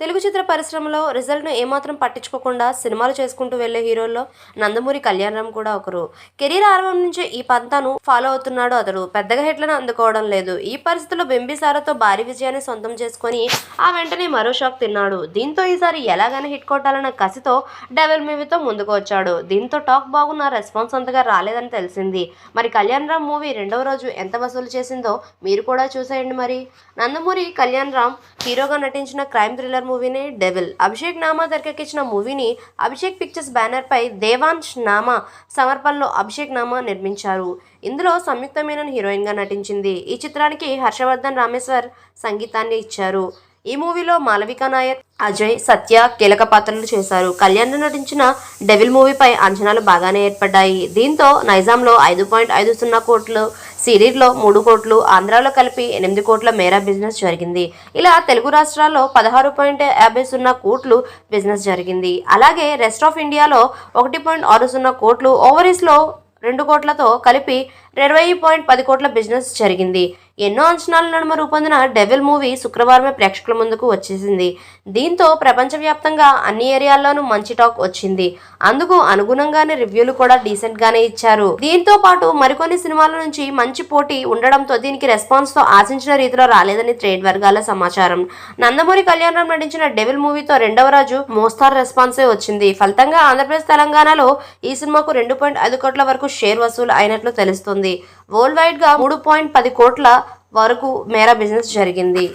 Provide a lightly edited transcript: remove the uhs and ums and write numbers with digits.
తెలుగు చిత్ర పరిశ్రమలో రిజల్ట్ను ఏమాత్రం పట్టించుకోకుండా సినిమాలు చేసుకుంటూ వెళ్లే హీరోల్లో నందమూరి కళ్యాణరామ్ కూడా ఒకరు. కెరీర్ ఆరంభం నుంచే ఈ పంతాను ఫాలో అవుతున్నాడు అతడు. పెద్దగా హిట్లను అందుకోవడం లేదు. ఈ పరిస్థితుల్లో బింబిసారాతో భారీ విజయాన్ని సొంతం చేసుకుని ఆ వెంటనే మరో షాక్ తిన్నాడు. దీంతో ఈసారి ఎలాగైనా హిట్ కొట్టాలన్న కసితో డెవిల్ మూవీతో ముందుకు వచ్చాడు. దీంతో టాక్ బాగున్న రెస్పాన్స్ అంతగా రాలేదని తెలిసింది. మరి కళ్యాణరామ్ మూవీ రెండవ రోజు ఎంత వసూలు చేసిందో మీరు కూడా చూసేయండి. మరి నందమూరి కళ్యాణరామ్ హీరోగా నటించిన క్రైమ్ థ్రిల్లర్ మూవీనే డెవిల్. అభిషేక్ నామా తెరకెక్కించిన మూవీని అభిషేక్ పిక్చర్స్ బ్యానర్ పై దేవాంశ్ నామా సమర్పణలో అభిషేక్ నామా నిర్మించారు. ఇందులో సంయుక్త మీనన్ హీరోయిన్ గా నటించింది. ఈ చిత్రానికి హర్షవర్ధన్ రామేశ్వర్ సంగీతాన్ని ఇచ్చారు. ఈ మూవీలో మాలవికా నాయర్, అజయ్, సత్య కీలక పాత్రలు చేశారు. కళ్యాణ్ నటించిన డెవిల్ మూవీపై అంచనాలు బాగానే ఏర్పడ్డాయి. దీంతో నైజాంలో 5.50 కోట్లు, సిరీర్లో 3 కోట్లు, ఆంధ్రాలో కలిపి 8 కోట్ల మేర బిజినెస్ జరిగింది. ఇలా తెలుగు రాష్ట్రాల్లో 16.50 కోట్లు బిజినెస్ జరిగింది. అలాగే రెస్ట్ ఆఫ్ ఇండియాలో 1.60 కోట్లు, ఓవరీస్లో 2 కోట్లతో కలిపి 20.10 కోట్ల బిజినెస్ జరిగింది. ఎన్నో అంచనాల నడుమ రూపొందిన డెవిల్ మూవీ శుక్రవారమే ప్రేక్షకుల ముందుకు వచ్చేసింది. దీంతో ప్రపంచవ్యాప్తంగా అన్ని ఏరియాల్లోనూ మంచి టాక్ వచ్చింది. అందుకు అనుగుణంగానే రివ్యూలు కూడా డీసెంట్ గానే ఇచ్చారు. దీంతో పాటు మరికొన్ని సినిమాల నుంచి మంచి పోటీ ఉండడంతో దీనికి రెస్పాన్స్ తో ఆశించిన రీతిలో రాలేదని ట్రేడ్ వర్గాల సమాచారం. నందమూరి కళ్యాణరామ్ నటించిన డెవిల్ మూవీతో రెండవ రోజు మోస్తారు రెస్పాన్సే వచ్చింది. ఫలితంగా ఆంధ్రప్రదేశ్, తెలంగాణలో ఈ సినిమాకు 2.5 కోట్ల వరకు షేర్ వసూలు అయినట్లు తెలుస్తుంది. వరల్డ్ వైడ్ గా 3.10 కోట్ల వరకు మేర బిజినెస్ జరిగింది.